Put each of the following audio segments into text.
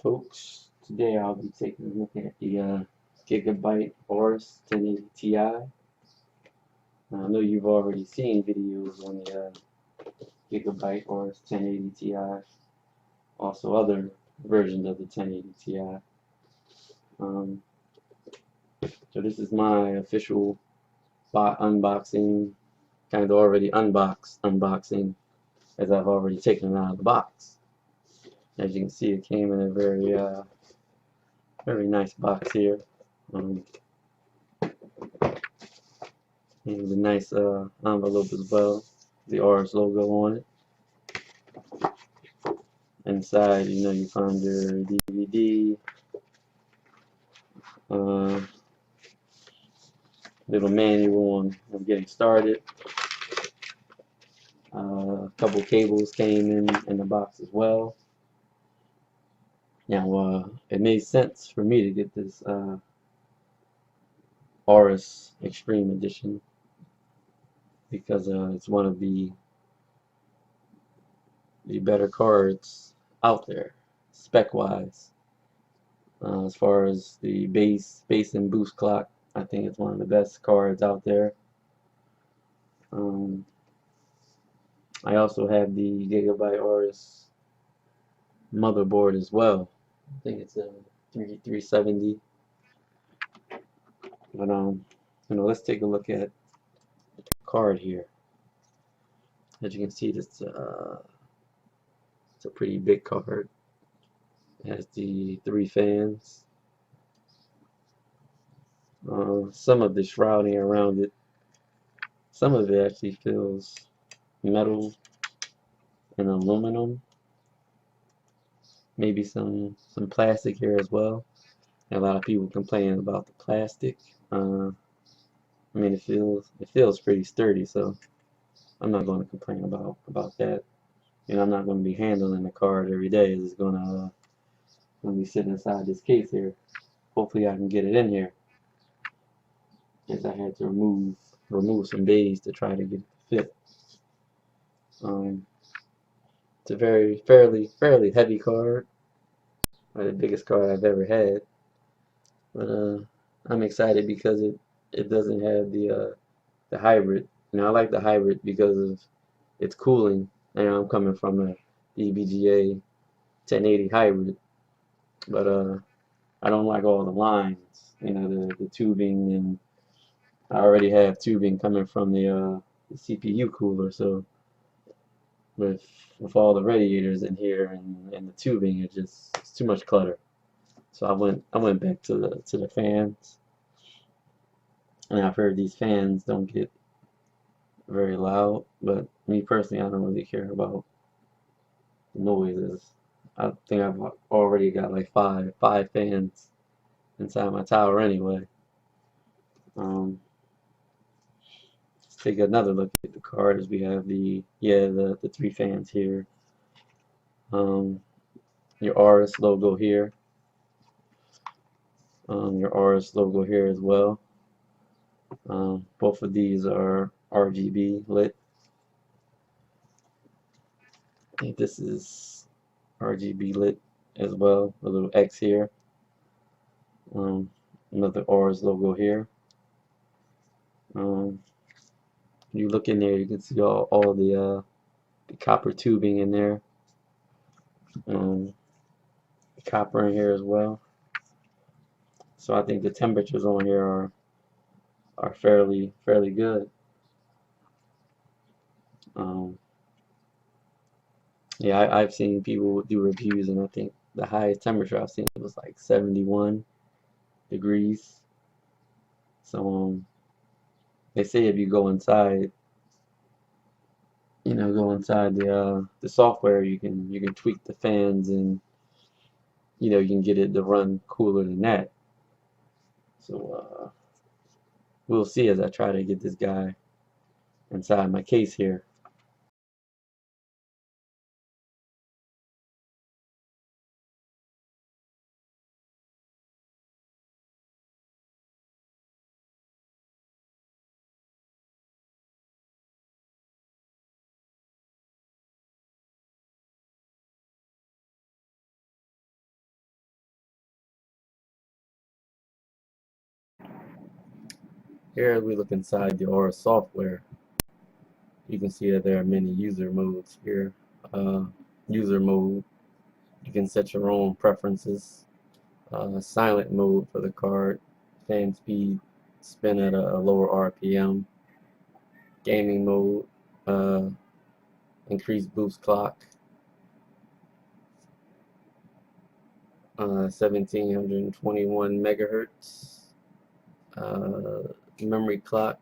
folks. Today I'll be taking a look at the Gigabyte Aorus 1080 Ti. I know you've already seen videos on the Gigabyte Aorus 1080 Ti, also other versions of the 1080 Ti. So this is my official unboxing, kind of already unboxing, as I've already taken it out of the box. As you can see, it came in a very nice box here. And with a nice envelope as well, the Aorus logo on it. Inside, you find your DVD, little manual on getting started. A couple cables came in the box as well. Now, it made sense for me to get this Aorus Extreme Edition because it's one of the better cards out there, spec-wise. As far as the bass and boost clock, I think it's one of the best cards out there. I also have the Gigabyte Aorus motherboard as well. I think it's a 370. But let's take a look at the card here. As you can see, it's a pretty big card. It has the 3 fans. Some of the shrouding around it, some of it actually feels metal and aluminum. Maybe some plastic here as well. And a lot of people complain about the plastic. I mean, it feels pretty sturdy, so I'm not going to complain about that. I'm not going to be handling the card every day. It's going to be sitting inside this case here. Hopefully, I can get it in here. As I had to remove some bays to try to get it to fit. It's a fairly heavy card. The biggest card I've ever had. But I'm excited because it doesn't have the hybrid. I like the hybrid because of its cooling. I'm coming from a EVGA 1080 hybrid, but I don't like all the lines. The tubing, and I already have tubing coming from the CPU cooler. So with all the radiators in here and the tubing, it's too much clutter. So I went back to the fans, and I've heard these fans don't get very loud, but me personally, I don't really care about the noises. I think I've already got like five fans inside my tower anyway. Let's take another look at the card as we have the 3 fans here. Your Aorus logo here. Your Aorus logo here as well. Both of these are RGB lit. I think this is RGB lit as well. A little X here. Another Aorus logo here. You look in there, you can see all the copper tubing in there. Copper in here as well. So I think the temperatures on here are fairly good. Yeah, I've seen people do reviews, and I think the highest temperature I've seen was like 71 degrees. So they say if you go inside, go inside the software, you can tweak the fans, and you can get it to run cooler than that. So we'll see as I try to get this guy inside my case here. Here we look inside the Aorus software. You can see that there are many user modes here. User mode, you can set your own preferences. Silent mode for the card, fan speed, spin at a lower RPM. Gaming mode, uh, increased boost clock, 1721 megahertz. Memory clock,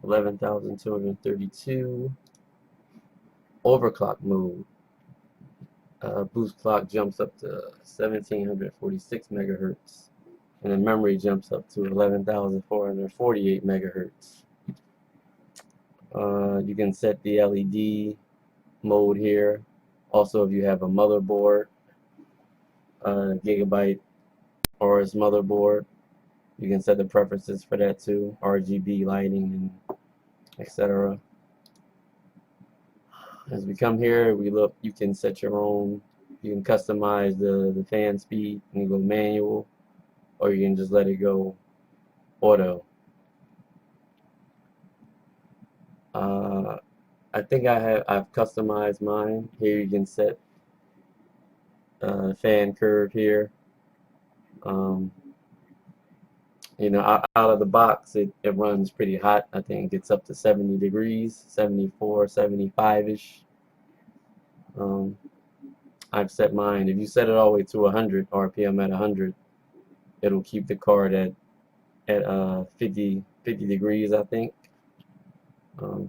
11,232. Overclock mode, boost clock jumps up to 1746 megahertz, and the memory jumps up to 11,448 megahertz. You can set the LED mode here. Also, if you have a motherboard, Gigabyte Aorus motherboard, you can set the preferences for that too, RGB lighting and etc. As we come here, we look, you can set your own, you can customize the fan speed and go manual, or you can just let it go auto. I think I've customized mine. Here you can set fan curve here. You know, out of the box, it runs pretty hot. I think it gets up to 70 degrees, 74, 75-ish. I've set mine. If you set it all the way to 100 RPM at 100, it'll keep the card at 50 degrees, I think,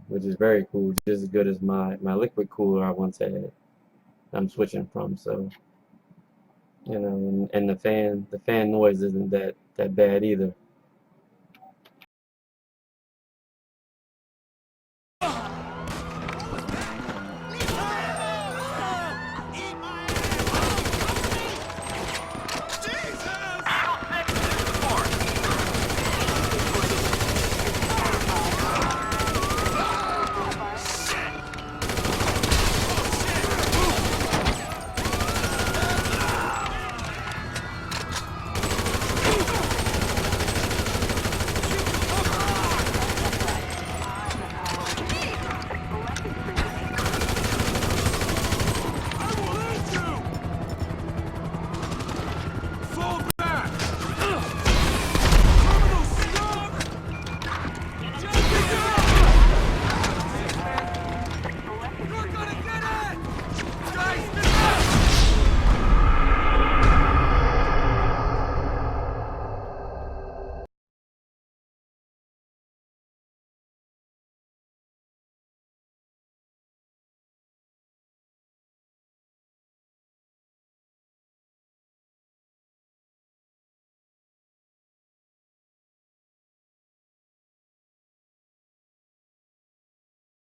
which is very cool. Just as good as my liquid cooler I once had. I'm switching from, so you know, and the fan noise isn't that bad either.